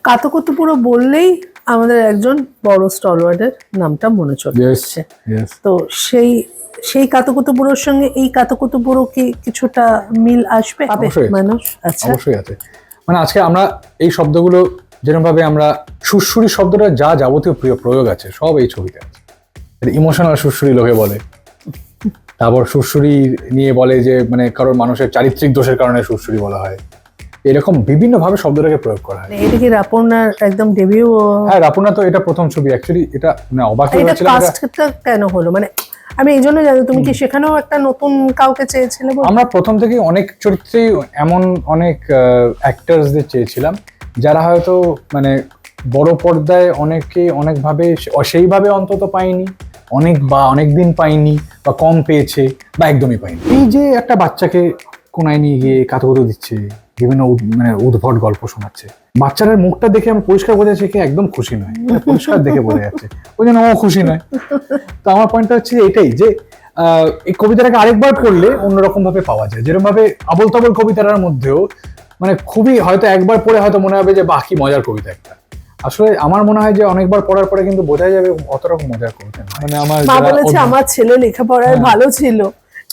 কাতকুতুপুরো বললেই আমাদের একজন বড় স্টলওয়ার্ডের নামটা মনে চলে আসছে। তো সেই সেই কাতকুতুপুরোর সঙ্গে এই কাতকুতুপুরো কি কিছুটা মিল আসবে মানুষ? আচ্ছা, অবশ্যই আছে। মানে আজকে আমরা এই শব্দগুলো যেরকম ভাবে আমরা সুরসুরি শব্দটা যা যাবতীয় প্রয়োগ আছে সব এই ছবিতে আছে। ইমোশনাল সুরসুরি লোকে বলে, তারপর সুরসুরি নিয়ে বলে যে মানে কারোর মানুষের চারিত্রিক দোষের কারণে সুরসুরি বলা হয়, এরকম বিভিন্ন ভাবে শব্দটাকে প্রয়োগ করা হয়। এটা কি রাপনার একদম ডেবিউ? হ্যাঁ, রাপনা তো এটা প্রথম ছবি অ্যাকচুয়ালি। এটা মানে অবাক এটা হয়েছিলাম কাস্টটা কেন হলো, মানে আমি এই জন্য জানি তুমি কি সেখানেও একটা নতুন কাউকে চেয়েছিলে? আমরা প্রথম থেকে অনেক চরিত্রেই এমন অনেক অ্যাক্টার্সদের চেয়েছিলাম যারা হয়তো মানে বড় পর্দায় অনেকে অনেকভাবে সেইভাবে অন্তত পাইনি, অনেক দিন পাইনি বা কম পেয়েছে বা একদমই পাইনি। এই যে একটা বাচ্চাকে কোনায় নিয়ে গিয়ে কাতকুতো দিচ্ছে, বিভিন্ন মানে উদ্ভট গল্প শোনাচ্ছে, বাচ্চাটার মুখটা দেখে আমি পরিষ্কার বোঝা যাচ্ছে কি একদম খুশি নয়, পরিষ্কার দেখে বোঝা যাচ্ছে ওই জন্য ও খুশি নয়। তো আমার পয়েন্টটা হচ্ছে এটাই যে এই কবিতাটাকে আরেকবার পড়লে অন্যরকম ভাবে পাওয়া যায়। যেরকম ভাবে আবোল তাবোল কবিতাটার মধ্যেও মানে খুবই হয়তো একবার পড়ে হয়তো মনে হবে যে বাহ কি মজার কবিতা একটা। আসলে আমার মনে হয় যে অনেকবার পড়ার পরে কিন্তু বোঝা যাবে অত রকম মজার কবিতা নয়। মানে আমার ছেলে লেখাপড়ায় ভালো ছিল,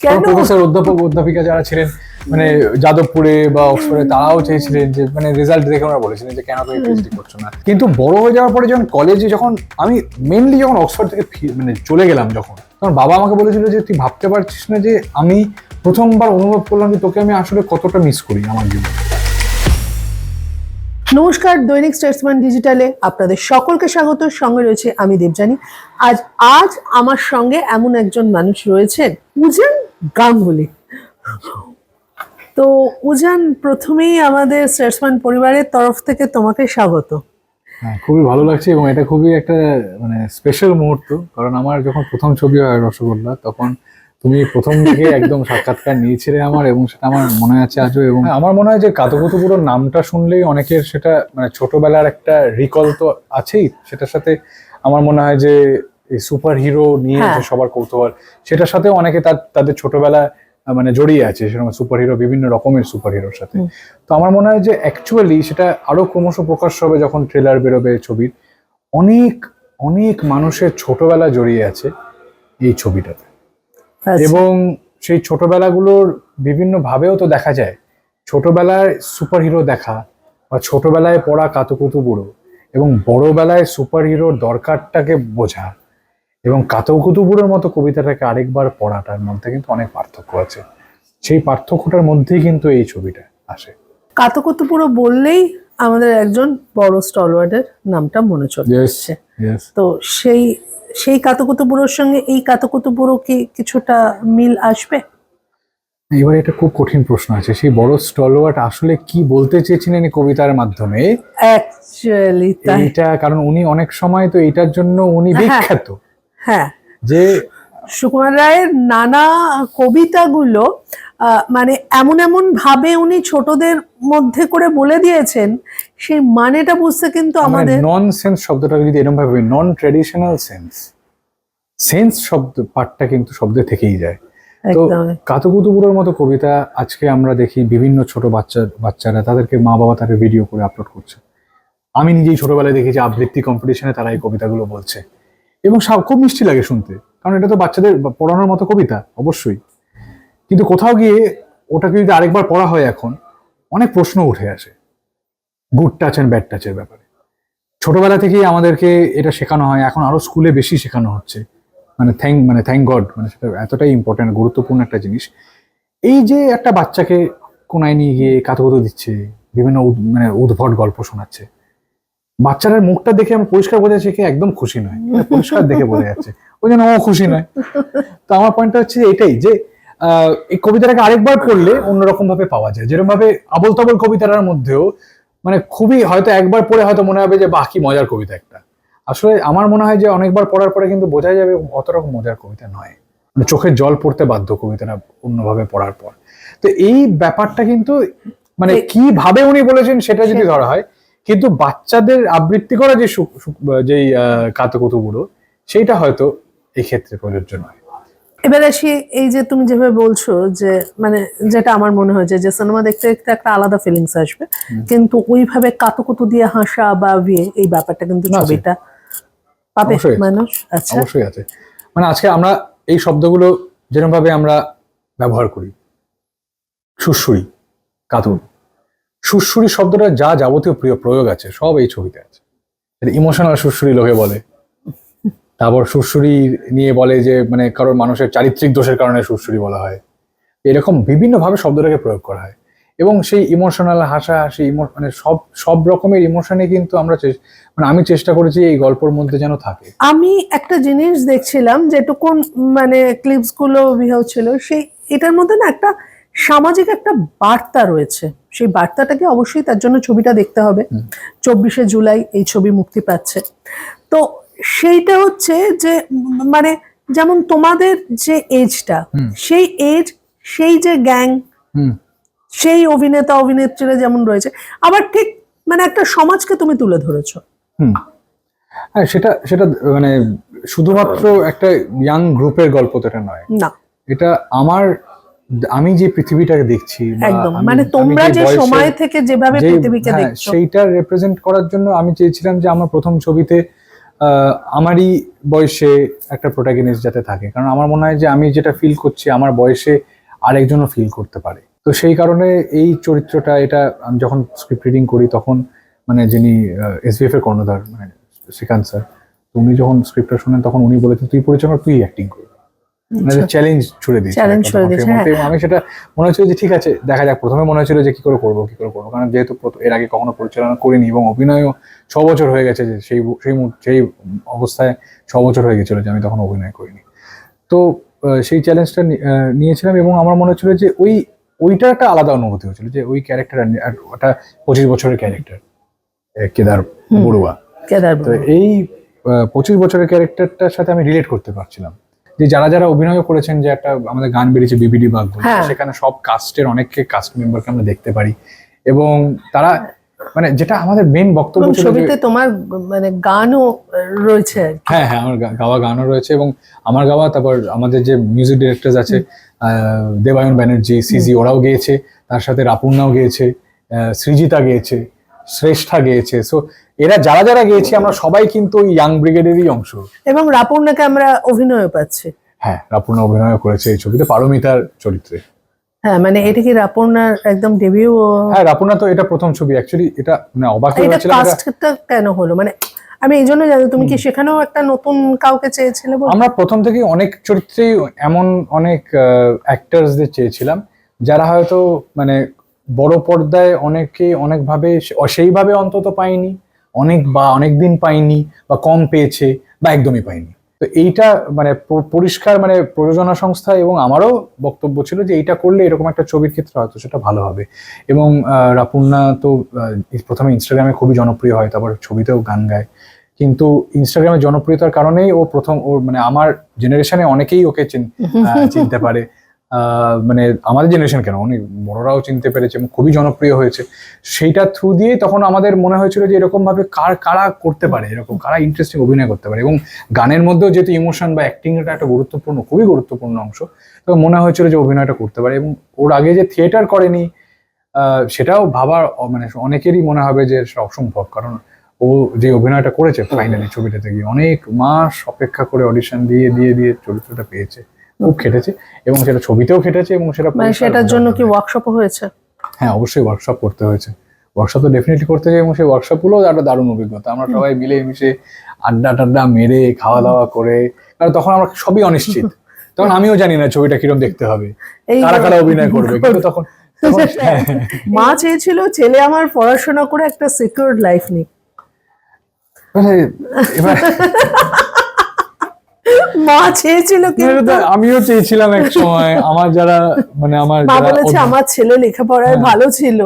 কেন প্রফেসর অধ্যাপক অধ্যাপিকা যারা ছিলেন মানে যাদবপুরে বা অক্সফোর্ডে তারাও চেয়েছিলেন যে মানে রেজাল্ট দেখে ওরা বলেছিলেন যে কেন তুমি পিএইচডি করছো না। কিন্তু বড় হয়ে যাওয়ার পরে যখন কলেজে যখন আমি মেনলি যখন অক্সফোর্ড থেকে মানে চলে গেলাম যখন বাবা আমাকে বলেছিল যে তুই ভাবতে পারছিস না যে আমি প্রথমবার অনুভব করলাম যে তোকে আমি আসলে কতটা মিস করি আমার জীবনে। নমস্কার, দৈনিক স্টেটসম্যান ডিজিটালে আপনাদের সকলকে স্বাগত। সঙ্গে রয়েছে আমি দেবযানী। আজ আমার সঙ্গে এমন একজন মানুষ রয়েছেন, উজান গাঙ্গুলি। তো উজান, প্রথমেই আমাদের স্টেটসম্যান পরিবারের তরফ থেকে তোমাকে স্বাগত। হ্যাঁ, খুবই ভালো লাগছে এবং এটা খুবই একটা মানে স্পেশাল মুহূর্ত, কারণ আমার যখন প্রথম ছবি হয় রসগোল্লা তখন তুমি প্রথম দিকে একদম সাক্ষাৎকার নিয়েছিলে আমার, এবং সেটা আমার মনে আছে আজও। এবং আমার মনে হয় যে কাতকুতুপুরোর নামটা শুনলেই অনেকের সেটা মানে ছোটবেলার একটা রিকল তো আছেই, সেটার সাথে আমার মনে হয় যে এই সুপার হিরো নিয়ে যে সবার কৌতূহল সেটার সাথেও অনেকে তাদের ছোটবেলা মানে জড়িয়ে আছে সেরকম সুপার হিরো, বিভিন্ন রকমের সুপার হিরোর সাথে। তো আমার মনে হয় যে অ্যাকচুয়ালি সেটা আরো ক্রমশ প্রকাশ হবে যখন ট্রেলার বেরোবে ছবির। অনেক অনেক মানুষের ছোটবেলা জড়িয়ে আছে এই ছবিটাতে, এবং সেই ছোটবেলাগুলোর বিভিন্ন ভাবেও তো দেখা যায়। ছোটবেলায় সুপার হিরো দেখা বা ছোটবেলায় পড়া কাতকুতুবুড়ো এবং বড়বেলায় সুপার হিরোর দরকারটাকে বোঝা এবং কাতকুতুবুড়োর মতো কবিতাটাকে আরেকবার পড়াটার মধ্যে কিন্তু অনেক পার্থক্য আছে। সেই পার্থক্যটার মধ্যেই কিন্তু এই ছবিটা আসে। কাতকুতুপুরো বললেই আমাদের একজন বড় স্টলওয়ার্ডের নামটা মনে চলে আসছে। তো সেই কাতকুতুপুরোর সঙ্গে এই কাতকুতুপুরো কি কিছুটা মিল আসবে? এবার এটা খুব কঠিন প্রশ্ন আছে, সেই বড় স্টলওয়ার্ড আসলে কি বলতে চেয়েছিলেন এই কবিতার মাধ্যমে অ্যাকচুয়ালি এইটা, কারণ উনি অনেক সময় তো এটার জন্য উনি বিখ্যাত। হ্যাঁ, যে সুকুমার রায়ের নানা কবিতাগুলো মানে এমন এমন ভাবে উনি ছোটদের মধ্যে করে বলে দিয়েছেন, সেই মানেটা বুঝতে কিন্তু আমাদের নন সেন্স শব্দটাকে যদি এরকম ভাবে নন ট্রেডিশনাল সেন্স শব্দ পাঠটা কিন্তু শব্দে থেকেই যায়। তো কাতকুতুবুড়োর মতো কবিতা আজকে আমরা দেখি বিভিন্ন ছোট বাচ্চারা তাদেরকে মা বাবা তাদের ভিডিও করে আপলোড করছে। আমি নিজেই ছোটবেলায় দেখেছি আবৃত্তি কম্পিটিশনে তারা এই কবিতাগুলো বলছে, এবং খুব মিষ্টি লাগে শুনতে, কারণ এটা তো বাচ্চাদের পড়ানোর মতো কবিতা অবশ্যই। কিন্তু কোথাও গিয়ে ওটাকে যদি আরেকবার পড়া হয় এখন অনেক প্রশ্ন উঠে আসে গুড টাচ অ্যান্ড ব্যাড টাচের ব্যাপারে। ছোটবেলা থেকেই আমাদেরকে এটা শেখানো হয়, এখন আরো স্কুলে বেশি শেখানো হচ্ছে। থ্যাংক গড, মানে সেটা এতটাই ইম্পর্টেন্ট গুরুত্বপূর্ণ একটা জিনিস। এই যে একটা বাচ্চাকে কোনায় নিয়ে গিয়ে কাতকুতো দিচ্ছে, বিভিন্ন মানে উদ্ভট গল্প শোনাচ্ছে, বাচ্চাটার মুখটা দেখে আমি পরিষ্কার বোঝা যাচ্ছে কি একদম খুশি নয়, পরিষ্কার দেখে বোঝা যাচ্ছে ওই জন্য ও খুশি নয়। তো আমার পয়েন্টটা হচ্ছে এটাই যে এই কবিতাটাকে আরেকবার পড়লে অন্যরকম ভাবে পাওয়া যায়। যেরকম ভাবে আবোল তাবোল কবিতাটার মধ্যেও মানে খুবই হয়তো একবার পড়ে হয়তো মনে হবে যে বাহ কি মজার কবিতা একটা। আসলে আমার মনে হয় যে অনেকবার পড়ার পরে কিন্তু বোঝা যাবে অত রকম মজার কবিতা নয়, মানে চোখের জল পড়তে বাধ্য কবিতাটা অন্যভাবে পড়ার পর। তো এই ব্যাপারটা কিন্তু মানে কিভাবে উনি বলেছেন সেটা যদি ধরা হয়, কিন্তু বাচ্চাদের আবৃত্তি করা যেই কাতকুতুবুড়ো সেইটা হয়তো এই ক্ষেত্রে প্রযোজ্য নয়। এবার আসি, এই যে তুমি যেভাবে বলছো যে মানে যেটা আমার মনে হয়েছে যে সিনেমা দেখতে দেখতে একটা আলাদা ফিলিংস আসবে, কিন্তু ওইভাবে কাতুকুতু দিয়ে হাসা বা এই ব্যাপারটা কিন্তু না, আছে। ছবিটা পাবে অবশ্যই আছে। মানুষ। আচ্ছা, অবশ্যই আছে। মানে আজকে আমরা এই শব্দগুলো যেরকম ভাবে আমরা ব্যবহার করি, সুড়সুড়ি, কাতুর, সুড়সুড়ি শব্দটা যা যাবতীয় প্রিয় প্রয়োগ আছে সব এই ছবিতে আছে। ইমোশনাল সুড়সুড়ি লোকে বলে, তারপর সুড়সুড়ি নিয়ে বলে যে মানে কারোর মানুষের চারিত্রিক দোষের কারণে সুড়সুড়ি বলা হয়, এরকম বিভিন্ন ভাবে শব্দটাকে প্রয়োগ করা হয়। এবং সেই ইমোশনাল হাসাহাসি মানে সব সব রকমের ইমোশনে কিন্তু আমরা মানে আমি চেষ্টা করেছি এই গল্পের মধ্যে যেন থাকে। আমি একটা জিনিস দেখছিলাম যেটুকুন মানে ক্লিপস গুলো হচ্ছিল, সেই এটার মধ্যে না একটা সামাজিক একটা বার্তা রয়েছে। সেই বার্তাটাকে অবশ্যই, তার জন্য ছবিটা দেখতে হবে। 24শে জুলাই এই ছবি মুক্তি পাচ্ছে। তো সেইটা হচ্ছে যে মানে যেমন তোমাদের যে এজটা, সেই এজ, সেই যে গ্যাং, হুম সেই অভিনেতা অভিনেত্রীরা যেমন রয়েছে, আবার ঠিক মানে একটা সমাজকে তুমি তুলে ধরেছো। হুম হ্যাঁ, সেটা সেটা মানে শুধুমাত্র একটা ইয়াং গ্রুপের গল্প তো এটা নয়। না, এটা আমি যে পৃথিবীটাকে দেখছি বা একদম আমি- মানে আমি তোমরা যে বয়সে- সময় থেকে যেভাবে যে- পৃথিবীকে হ্যাঁ, দেখছো, সেইটা রিপ্রেজেন্ট করার জন্য আমি চেয়েছিলাম যে আমার প্রথম ছবিতে আমারই বয়সে একটা প্রোটাগনিস্ট যাতে থাকে, কারণ আমার মনে হয় যে আমি যেটা ফিল করছি আমার বয়সে আরেকজনও ফিল করতে পারে। তো সেই কারণে এই চরিত্রটা, এটা আমি যখন স্ক্রিপ্ট রিডিং করি তখন মানে যিনি এসবিএফ এর কর্ণধার মানে শ্রীকান্ত স্যার, উনি যখন স্ক্রিপ্টটা শুনেন তখন উনি বলেছেন তুই পরিচালনা, তুই অ্যাক্টিং করবি, মানে চ্যালেঞ্জ ছুড়ে দিয়েছে। চ্যালেঞ্জ ছুড়ে দিয়েছে, হ্যাঁ। এবং আমি সেটা মনে হচ্ছিল যে ঠিক আছে দেখা যাক। প্রথমে মনে হচ্ছিল যে কি করে করবো, কারণ যেহেতু এর আগে কখনো পরিচালনা করিনি এবং অভিনয়ও 6 বছর হয়ে গেছে, যে সেই অবস্থায় 6 বছর হয়ে গেছিল যে আমি তখন অভিনয় করিনি। তো সেই চ্যালেঞ্জটা নিয়েছিলাম এবং আমার মনে হচ্ছিল যে ওইটা একটা আলাদা অনুভূতি হচ্ছিল যে ওই ক্যারেক্টার, ওটা 25 বছরের ক্যারেক্টার কেদার বড়ুয়া। তো এই 25 বছরের ক্যারেক্টারটার সাথে আমি রিলেট করতে পারছিলাম। যে যারা যারা অভিনয় করেছেন, যে একটা আমাদের গান বেরিয়েছে বিবিডি বাগ বলে, হ্যাঁ। সেখানে সব কাস্টের অনেককে কাস্ট মেম্বারকে আমরা দেখতে পারি এবং তারা মানে যেটা আমাদের মেন বক্তব্য ছিল যে ছবিতে তোমার মানে গানও রয়েছে আর কি। হ্যাঁ হ্যাঁ, আমার গাওয়া গানও রয়েছে এবং আমার গাওয়া, তারপর আমাদের যে মিউজিক ডিরেক্টর আছে দেবায়ন ব্যানার্জি, সিজি, ওরাও গেয়েছে, তার সাথে রাপুর্ণাও গেয়েছে, সৃজিতা গেয়েছে, শ্রেষ্ঠা গেয়েছে। সো এরা যারা যারা গেয়েছি আমরা সবাই কিন্তু ওই ইয়াং ব্রিগেডেরই অংশ। এবং রাপুর্ণাকে আমরা অভিনয় পাচ্ছি। হ্যাঁ, রাপুর্ণা অভিনয় করেছে এই ছবিতে পারমিতার চরিত্রে। হ্যাঁ, মানে এটা কি রাপুর্ণার একদম ডেবিউ? হ্যাঁ, রাপুর্ণা তো এটা প্রথম ছবি অ্যাকচুয়ালি। এটা মানে অবাক এটা হয়েছিলাম কাস্টটা কেন হলো, মানে আমি এই জন্য জানি তুমি কি সেখানেও একটা নতুন কাউকে চেয়েছিলে? আমরা প্রথম থেকেই অনেক চরিত্রেই এমন অনেক অ্যাক্টার্সদের চেয়েছিলাম যারা হয়তো মানে বড় পর্দায় অনেকে অনেকভাবে সেইভাবে অন্তত পাইনি, অনেক দিন পাইনি বা কম পেয়েছে বা একদমই পাইনি। তো এইটা মানে পরিষ্কার মানে প্রযোজনা সংস্থা এবং আমারও বক্তব্য ছিল যে এইটা করলে এরকম একটা ছবির ক্ষেত্রে হয়তো সেটা ভালো হবে। এবং রাপুর্ণা তো প্রথমে ইনস্টাগ্রামে খুবই জনপ্রিয় হয়, তারপর ছবিতেও গান গায়, কিন্তু ইনস্টাগ্রামের জনপ্রিয়তার কারণেই ও প্রথম, ওর মানে আমার জেনারেশনে অনেকেই ওকে চিনতে পারে, মানে আমাদের জেনারেশন কেন অনেক বড়রাও চিনতে পেরেছে এবং খুবই জনপ্রিয় হয়েছে। সেইটা থ্রু দিয়ে তখন আমাদের মনে হয়েছিল যে এরকম ভাবে কারা করতে পারে, এরকম কারা ইন্টারেস্টিং অভিনয় করতে পারে। এবং গানের মধ্যেও যেহেতু ইমোশন বা অ্যাক্টিং এটা একটা খুবই গুরুত্বপূর্ণ অংশ, তো মনে হয়েছিল যে অভিনয়টা করতে পারে। এবং ওর আগে যে থিয়েটার করেনি সেটাও ভাবার মানে অনেকেরই মনে হবে যে অসম্ভব, কারণ ও যে অভিনয়টা করেছে ফাইনালি ছবিটাতে গিয়ে অনেক মাস অপেক্ষা করে অডিশন দিয়ে দিয়ে দিয়ে চরিত্রটা পেয়েছে, খুব খেটেছে এবং সেটা ছবিতেও খেটেছে এবং সেটা মানে সেটার জন্য কি ওয়ার্কশপও হয়েছে? হ্যাঁ, অবশ্যই ওয়ার্কশপ করতে হয়েছে। ওয়ার্কশপ তো ডেফিনেটলি করতে হয়েছে এবং সেই ওয়ার্কশপগুলো একটা দারুণ অভিজ্ঞতা। আমরা সবাই মিলে মিশে আড্ডা মেরে খাওয়া দাওয়া করে, কারণ তখন আমরা সবই অনিশ্চিত, তখন আমিও জানি না ছবিটা কিরকম দেখতে হবে, কারা কারা অভিনয় করবে, কিন্তু তখন মা চেয়েছিল ছেলে আমার পড়াশোনা করে একটা সিকিউরড লাইফ নিক। এবার মা চেয়েছিল, কিন্তু আমিও চেয়েছিলাম এক সময়। আমার যারা মানে মা বলেছে আমার ছেলে লেখাপড়ায় ভালো ছিল,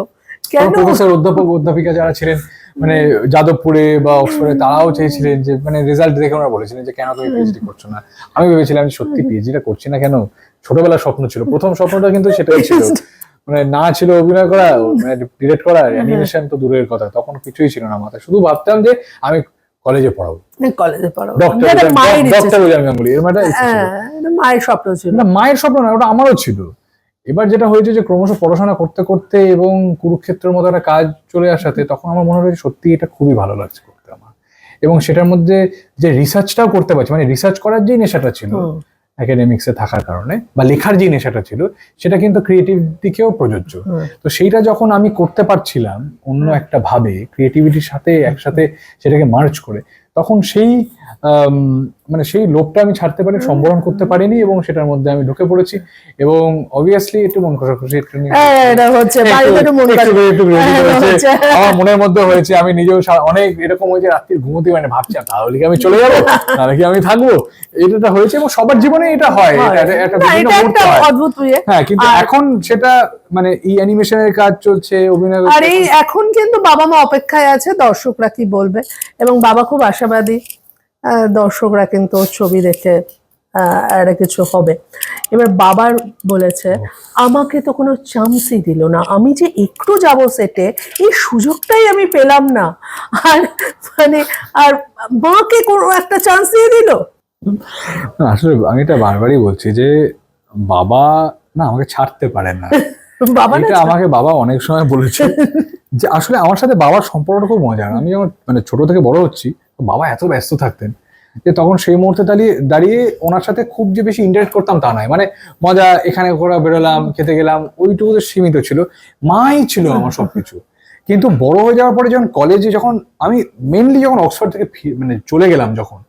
কেন প্রফেসর অধ্যাপিকা যারা ছিলেন মানে যাদবপুরে বা অক্সফোর্ডে, তারাও চেয়েছিলেন যে মানে রেজাল্ট দেখে ওরা বলেছিলেন যে কেন তুমি পিএইচডি করছো না। আমি ভেবেছিলাম সত্যি পিএইচডিটা করছি না কেন, ছোটবেলার স্বপ্ন ছিল, প্রথম স্বপ্নটা কিন্তু সেটাই ছিল, মানে না ছিল অভিনয় করা, মানে ডিরেক্ট করা, অ্যানিমেশন তো দূরের কথা, তখন কিছুই ছিল না মাথায়। শুধু ভাবতাম যে আমি কলেজে পড়াবো, কলেজে পড়ো, ডক্টর এটা মায়ের ইচ্ছে ডক্টর ছিল। উজান গাঙ্গুলি, এরকম একটা ইচ্ছে ছিল। হ্যাঁ, এটা মায়ের স্বপ্ন ছিল। না মায়ের স্বপ্ন না, ওটা আমারও ছিল। এবার যেটা হয়েছে যে ক্রমশ পড়াশোনা করতে করতে এবং কুরুক্ষেত্রের মতো একটা কাজ চলে আসাতে তখন আমার মনে হয়েছে সত্যি এটা খুবই ভালো লাগছে করতে আমার, এবং সেটার মধ্যে যে রিসার্চটাও করতে পারছি, মানে রিসার্চ করার যে নেশাটা ছিল একাডেমিক্সে থাকার কারণে বা লেখার যে নেশাটা ছিল সেটা কিন্তু ক্রিয়েটিভ দিকেও প্রযোজ্য। তো সেইটা যখন আমি করতে পারছিলাম অন্য একটা ভাবে ক্রিয়েটিভিটির সাথে একসাথে সেটাকে মার্জ করে, তখন সেই মানে সেই লোভটা আমি ছাড়তে পারি, সম্বরণ করতে পারিনি এবং সেটার মধ্যে আমি ঢুকে পড়েছি। এবং অবভিয়াসলি একটু মন কষাকষি একটু এটা হচ্ছে বাড়িতে একটু মন হয়েছে, আমার মনের মধ্যে হয়েছে। আমি নিজেও অনেক এরকম হয়েছে, রাত্রি ঘুমোতে মানে ভাবছি তাহলে কি আমি চলে যাবো নাহলে কি আমি থাকবো, এটা হয়েছে এবং সবার জীবনে এটা হয়, একটা বিভিন্ন মুহূর্তে হয়। অদ্ভুত হ্যাঁ, কিন্তু এখন সেটা মানে এই অ্যানিমেশনের কাজ চলছে, অভিনয় আর এই এখন কিন্তু বাবা মা অপেক্ষায় আছে দর্শকরা কি বলবে, এবং বাবা খুব আশাবাদী দর্শকরা কিন্তু ছবি দেখে একটা কিছু হবে। এবার বাবার বলেছে আমাকে তো কোনো চান্সই দিল না, আমি যে একটু যাব সেটে এই সুযোগটাই আমি পেলাম না, আর মানে আর মাকে কোনো একটা চান্স দিয়ে দিল। আসলে আমি এটা বারবারই বলছি যে বাবা না আমাকে ছাড়তে পারে না। বাবা এটা আমাকে বাবা অনেক সময় বলেছে যে আসলে আমার সাথে বাবার সম্পর্কটা খুব মজার। আমি যখন মানে ছোট থেকে বড় হচ্ছি, বাবা এত ব্যস্ত থাকতেন যে তখন সেই মুহূর্তে দাঁড়িয়ে ওনার সাথে খুব যে বেশি ইন্টারেক্ট করতাম তা নয়, মানে মজা এখানে ঘোরা বেরোলাম খেতে গেলাম ওইটুকু সীমিত ছিল, মাই ছিল আমার সবকিছু। কিন্তু বড় হয়ে যাওয়ার পরে যখন কলেজে যখন আমি মেনলি যখন অক্সফোর্ড থেকে মানে চলে গেলাম যখন,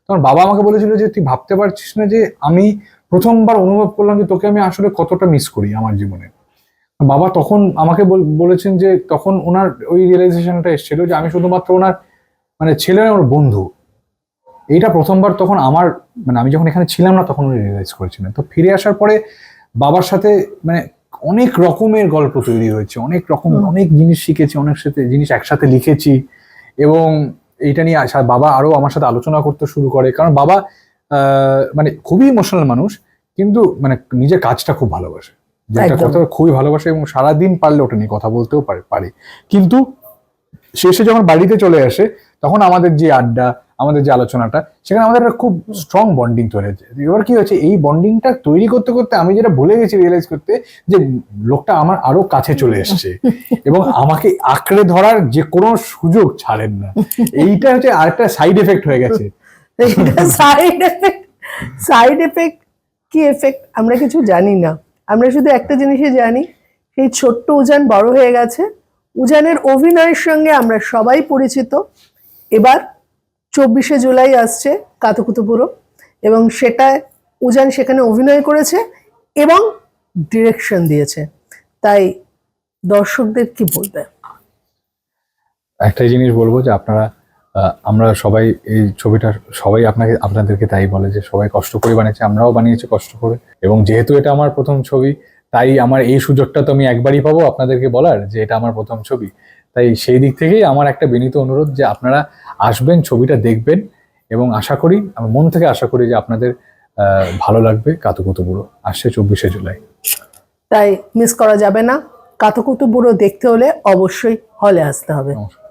তখন বাবা আমাকে বলেছিল যে তুই ভাবতে পারছিস না যে আমি প্রথমবার অনুভব করলাম যে তোকে আমি আসলে কতটা মিস করি আমার জীবনে। বাবা তখন আমাকে বলেছেন যে তখন ওনার ওই রিয়েলাইজেশনটা এসেছিল যে আমি শুধুমাত্র ওনার মানে ছেলে আমার বন্ধু। এইটা প্রথমবার তখন আমার মানে আমি যখন এখানে ছিলাম না তখন উনি রিয়েলাইজ করেছিলেন। তো ফিরে আসার পরে বাবার সাথে মানে অনেক রকমের গল্প তৈরি হয়েছে, অনেক রকম অনেক জিনিস শিখেছি, অনেক সাথে জিনিস একসাথে লিখেছি, এবং এইটা নিয়ে বাবা আরো আমার সাথে আলোচনা করতে শুরু করে। কারণ বাবা মানে খুবই ইমোশনাল মানুষ, কিন্তু মানে নিজের কাজটা খুব ভালোবাসে, যেটা কথা খুবই ভালোবাসে এবং সারাদিন পারলে ওটা নিয়ে কথা বলতেও পারে। কিন্তু শেষে যখন বাড়িতে চলে আসে তখন আমাদের যে আড্ডা, আমাদের যে আলোচনাটা, সেখানে আমাদের একটা খুব স্ট্রং বন্ডিং তৈরি হয়েছে। এবার কি হয়েছে, এই বন্ডিংটা তৈরি করতে করতে আমি যেটা ভুলে গেছি রিয়েলাইজ করতে, যে লোকটা আমার আরো কাছে চলে এসছে এবং আমাকে আঁকড়ে ধরার যে কোনো সুযোগ ছাড়েন না। এইটা হচ্ছে আরেকটা সাইড এফেক্ট হয়ে গেছে। সাইড এফেক্ট কি এফেক্ট আমরা কিছু জানি না, আমরা শুধু একটা জিনিসই জানি, সেই ছোট্ট উজান বড় হয়ে গেছে। উজানের অভিনয়ের সঙ্গে আমরা সবাই পরিচিত। এবার 24শে জুলাই আসছে কাতুকুতুপুরো, এবং সেটা উজান সেখানে অভিনয় করেছে এবং ডিরেকশন দিয়েছে। তাই দর্শকদের কি বলবে? একটাই জিনিস বলবো যে আপনারা আমরা সবাই এই ছবিটা সবাই আপনাদেরকে তাই বলে যে সবাই কষ্ট করে বানিয়েছে, আমরাও বানিয়েছি কষ্ট করে, এবং যেহেতু এটা আমার প্রথম ছবি তাই আমার এই সুযোগটা তো আমি একবারই পাবো আপনাদেরকে বলার যে এটা আমার প্রথম ছবি। তাই সেই দিক থেকেই আমার একটা বিনীত অনুরোধ যে আপনারা আসবেন, ছবিটা দেখবেন, এবং আশা করি, আমি মন থেকে আশা করি যে আপনাদের ভালো লাগবে। কাতুকুতুবুড়ো আসছে 24শে জুলাই, তাই মিস করা যাবে না। কাতুকুতুবুড়ো দেখতে হলে অবশ্যই হলে আসতে হবে। নমস্কার।